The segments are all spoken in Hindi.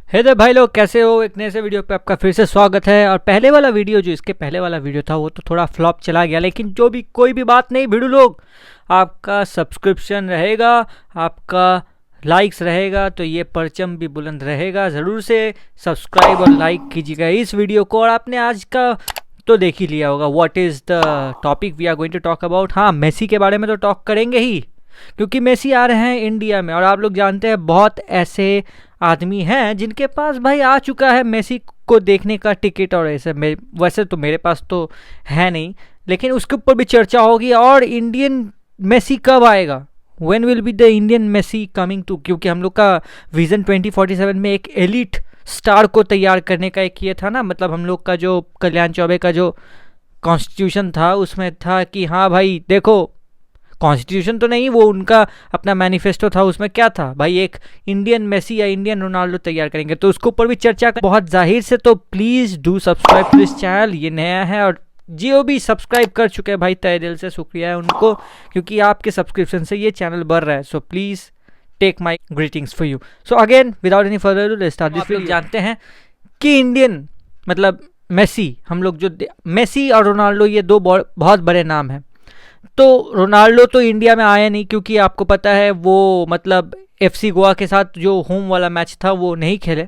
हे there भाई लोग, कैसे हो। एक नए से वीडियो पे आपका फिर से स्वागत है। और पहले वाला वीडियो जो इसके पहले वाला वीडियो था वो तो थोड़ा फ्लॉप चला गया, लेकिन जो भी कोई भी बात नहीं भिड़ू लोग, आपका सब्सक्रिप्शन रहेगा, आपका लाइक्स रहेगा तो ये परचम भी बुलंद रहेगा। ज़रूर से सब्सक्राइब और लाइक कीजिएगा इस वीडियो को। और आपने आज का तो देख ही लिया होगा, what is the topic we are going to talk about. हाँ, मेसी के बारे में तो टॉक करेंगे ही, क्योंकि मेसी आ रहे हैं इंडिया में। और आप लोग जानते हैं बहुत ऐसे आदमी हैं जिनके पास भाई आ चुका है मेसी को देखने का टिकट। और ऐसे वैसे तो मेरे पास तो है नहीं, लेकिन उसके ऊपर भी चर्चा होगी। और इंडियन मेसी कब आएगा, when will be the Indian Messi coming to, क्योंकि हम लोग का विजन 2047 में एक एलिट स्टार को तैयार करने का एक ये था ना। मतलब हम लोग का जो कल्याण चौबे का जो कॉन्स्टिट्यूशन था उसमें था कि हाँ भाई देखो, कॉन्स्टिट्यूशन तो नहीं, वो उनका अपना मैनिफेस्टो था। उसमें क्या था भाई, एक इंडियन मेसी या इंडियन रोनाल्डो तैयार करेंगे। तो उसके ऊपर भी चर्चा कर बहुत जाहिर से। तो please do subscribe to this channel, ये नया है। और जो भी सब्सक्राइब कर चुके हैं भाई, तहे दिल से शुक्रिया है उनको, क्योंकि आपके सब्सक्रिप्शन से ये चैनल बढ़ रहा है। So please take my greetings for you. So again without any further let's start this video. जानते हैं कि इंडियन मतलब मेसी, हम लोग जो मेसी और रोनाल्डो ये दो बहुत बड़े नाम हैं। तो रोनाल्डो तो इंडिया में आया नहीं, क्योंकि आपको पता है वो मतलब एफसी गोवा के साथ जो होम वाला मैच था वो नहीं खेले।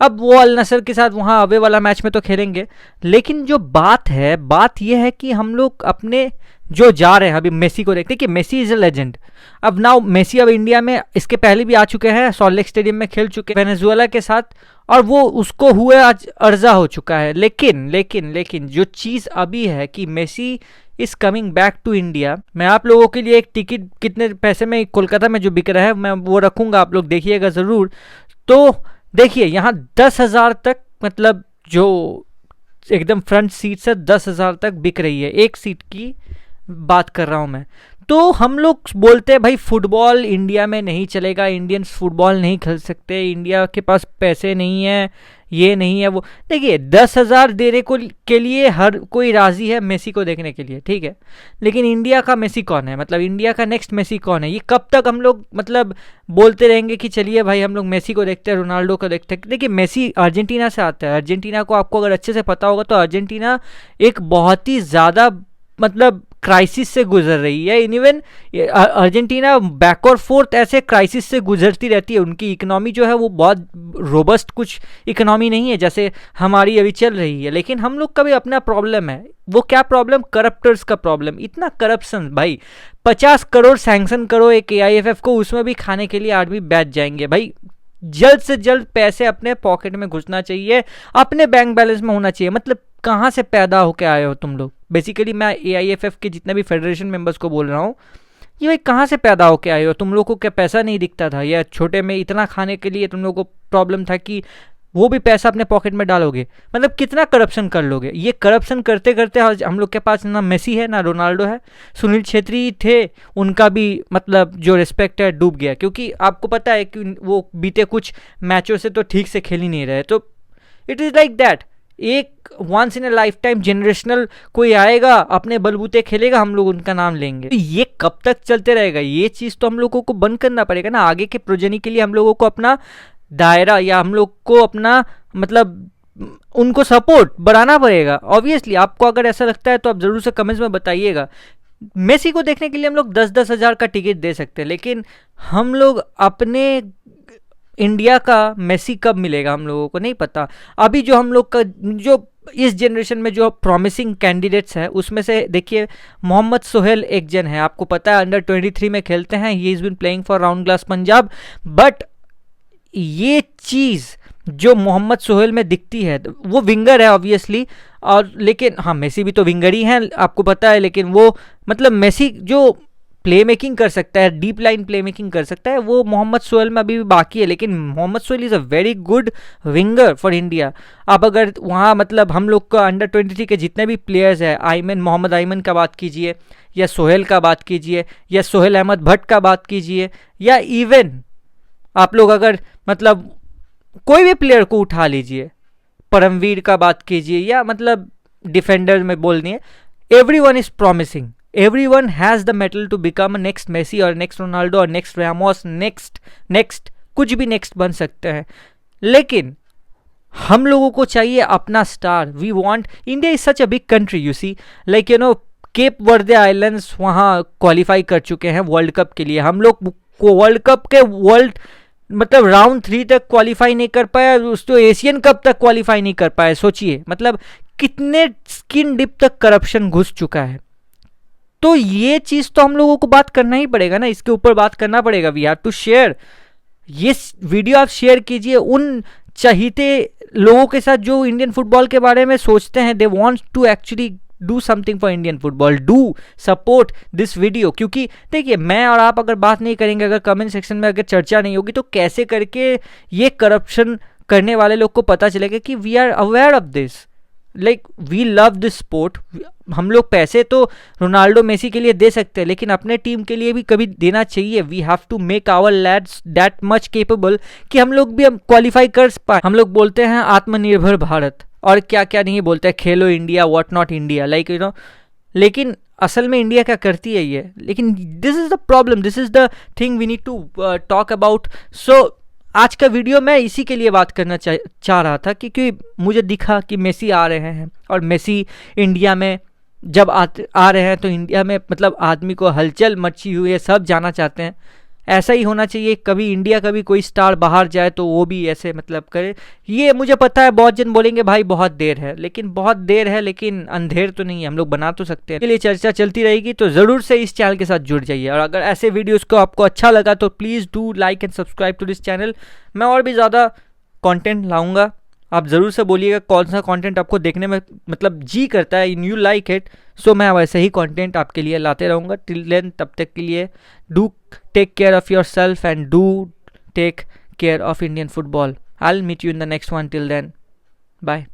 अब वो अल नसर के साथ वहाँ अवे वाला मैच में तो खेलेंगे। लेकिन जो बात ये है कि हम लोग अपने जो जा रहे हैं अभी मेसी को देखते हैं कि मेसी इज़ अ लेजेंड। अब नाउ मेसी अब इंडिया में इसके पहले भी आ चुके हैं, सॉल्ट लेक स्टेडियम में खेल चुके हैं वेनेजुएला के साथ, और वो उसको हुए आज अर्जा हो चुका है। लेकिन जो चीज़ अभी है कि Messi is coming back to India. मैं आप लोगों के लिए एक टिकट कितने पैसे में कोलकाता में जो बिक रहा है मैं वो रखूंगा, आप लोग देखिएगा ज़रूर। तो देखिए यहाँ 10,000 तक, मतलब जो एकदम फ्रंट सीट से 10,000 तक बिक रही है, एक सीट की बात कर रहा हूँ मैं। तो हम लोग बोलते हैं भाई फुटबॉल इंडिया में नहीं चलेगा, इंडियंस फुटबॉल नहीं खेल सकते, इंडिया के पास पैसे नहीं है, ये नहीं है वो। देखिए 10,000 देने को के लिए हर कोई राज़ी है मेसी को देखने के लिए, ठीक है। लेकिन इंडिया का मेसी कौन है, मतलब इंडिया का नेक्स्ट मेसी कौन है? ये कब तक हम लोग मतलब बोलते रहेंगे कि चलिए भाई हम लोग मेसी को देखते हैं, रोनाल्डो को देखते हैं। देखिए मेसी अर्जेंटीना से आता है। अर्जेंटीना को आपको अगर अच्छे से पता होगा तो अर्जेंटीना एक बहुत ही ज़्यादा मतलब क्राइसिस से गुजर रही है। इवन अर्जेंटीना बैक और फोर्थ ऐसे क्राइसिस से गुजरती रहती है। उनकी इकोनॉमी जो है वो बहुत रोबस्ट कुछ इकोनॉमी नहीं है जैसे हमारी अभी चल रही है। लेकिन हम लोग का भी अपना प्रॉब्लम है। वो क्या प्रॉब्लम? करप्टर्स का प्रॉब्लम। इतना करप्शन भाई, 50 करोड़ सैंक्शन करो एक AIFF को, उसमें भी खाने के लिए आदमी बैठ जाएंगे भाई। जल्द से जल्द पैसे अपने पॉकेट में घुसना चाहिए, अपने बैंक बैलेंस में होना चाहिए। मतलब कहाँ से पैदा होके आए हो तुम लोग? बेसिकली मैं AIFF के जितने भी फेडरेशन मेंबर्स को बोल रहा हूँ, ये भाई कहाँ से पैदा होके आए हो तुम लोग को? क्या पैसा नहीं दिखता था, या छोटे में इतना खाने के लिए तुम लोग को प्रॉब्लम था कि वो भी पैसा अपने पॉकेट में डालोगे? मतलब कितना करप्शन कर लोगे? ये करप्शन करते करते हम लोग के पास ना मेसी है ना रोनाल्डो है। सुनील छेत्री थे, उनका भी मतलब जो रिस्पेक्ट है डूब गया, क्योंकि आपको पता है कि वो बीते कुछ मैचों से तो ठीक से खेल ही नहीं रहे। तो इट इज़ लाइक दैट, एक once in a lifetime generational कोई आएगा, अपने बलबूते खेलेगा, हम लोग उनका नाम लेंगे। तो ये कब तक चलते रहेगा? ये चीज़ तो हम लोगों को बंद करना पड़ेगा ना। आगे के प्रोजेनी के लिए हम लोगों को अपना दायरा या हम लोग को अपना मतलब उनको सपोर्ट बढ़ाना पड़ेगा। ऑब्वियसली आपको अगर ऐसा लगता है तो आप ज़रूर से कमेंट्स में बताइएगा। मेसी को देखने के लिए हम लोग 10-10 हज़ार का टिकट दे सकते हैं, लेकिन हम लोग अपने इंडिया का मेसी कब मिलेगा हम लोगों को नहीं पता। अभी जो हम लोग का जो इस जनरेशन में जो प्रॉमिसिंग कैंडिडेट्स हैं उसमें से देखिए मोहम्मद सोहेल एक जन है, आपको पता है अंडर-23 में खेलते हैं। He is been playing for round glass Punjab. But ये चीज़ जो मोहम्मद सोहेल में दिखती है, वो विंगर है ऑब्वियसली, और लेकिन हाँ मेसी भी तो विंगर ही हैं आपको पता है। लेकिन वो मतलब मेसी जो प्ले मेकिंग कर सकता है, डीप लाइन प्ले मेकिंग कर सकता है, वो मोहम्मद सोहेल में अभी भी बाकी है। लेकिन Mohammed Sohail is a very good winger for India. अब अगर वहाँ मतलब हम लोग का अंडर-23 के जितने भी प्लेयर्स हैं, आइमन मोहम्मद आइमन का बात कीजिए, या सोहेल का बात कीजिए, या सोहेल अहमद भट्ट का बात कीजिए, या इवन आप लोग अगर मतलब कोई भी प्लेयर को उठा लीजिए, परमवीर का बात कीजिए, या मतलब डिफेंडर में बोलनी है, everyone is promising, everyone has the metal to become a next Messi और next Ronaldo और next Ramos, next कुछ भी next बन सकते हैं। लेकिन हम लोगों को चाहिए अपना star. We want, India is such a big country, you see, like you know Cape Verde islands वहाँ क्वालिफाई कर चुके हैं वर्ल्ड कप के लिए. हम लोग को वर्ल्ड कप के मतलब राउंड 3 तक क्वालिफाई नहीं कर पाया, उस तो एशियन कप तक क्वालिफाई नहीं कर पाए. सोचिए मतलब कितने स्किन डिप तक करप्शन घुस चुका है. तो ये चीज तो हम लोगों को बात करना ही पड़ेगा ना, इसके ऊपर बात करना पड़ेगा. We have to share. ये वीडियो आप शेयर कीजिए उन चाहते लोगों के साथ जो इंडियन फुटबॉल के बारे में सोचते हैं. They want to actually do something for Indian football. Do support this video. क्योंकि देखिए मैं और आप अगर बात नहीं करेंगे, अगर कमेंट सेक्शन में अगर चर्चा नहीं होगी, तो कैसे करके ये करप्शन करने वाले लोग को पता चलेगा कि we are aware of this. Like we love this sport. हम लोग पैसे तो रोनाल्डो मेसी के लिए दे सकते हैं, लेकिन अपने टीम के लिए भी कभी देना चाहिए. We have to make our lads that much capable कि हम लोग भी हम क्वालिफाई कर पाए. हम लोग बोलते हैं आत्मनिर्भर भारत और क्या क्या नहीं बोलते हैं, Khelo India, what not India, like you know. लेकिन असल में इंडिया क्या करती है ये. लेकिन this is the problem, this is the thing we need to talk about. So आज का वीडियो मैं इसी के लिए बात करना चाह रहा था, क्योंकि मुझे दिखा कि मेसी आ रहे हैं और मेसी इंडिया में जब आ रहे हैं तो इंडिया में मतलब आदमी को हलचल मची हुई है, सब जाना चाहते हैं. ऐसा ही होना चाहिए. कभी इंडिया का भी कोई स्टार बाहर जाए तो वो भी ऐसे मतलब करे. ये मुझे पता है बहुत जन बोलेंगे भाई बहुत देर है, लेकिन बहुत देर है लेकिन अंधेर तो नहीं है, हम लोग बना तो सकते हैं. इसके लिए चर्चा चलती रहेगी, तो ज़रूर से इस चैनल के साथ जुड़ जाइए. और अगर ऐसे वीडियोस को आपको अच्छा लगा तो please do like and subscribe to this channel. मैं और भी ज़्यादा कॉन्टेंट लाऊंगा. आप ज़रूर से बोलिएगा कौन सा कंटेंट आपको देखने में मतलब जी करता है, यू लाइक इट. सो मैं वैसे ही कंटेंट आपके लिए लाते रहूँगा. टिल देन, तब तक के लिए do take care of yourself and do take care of Indian football. I will meet you in the next one. Till then, bye.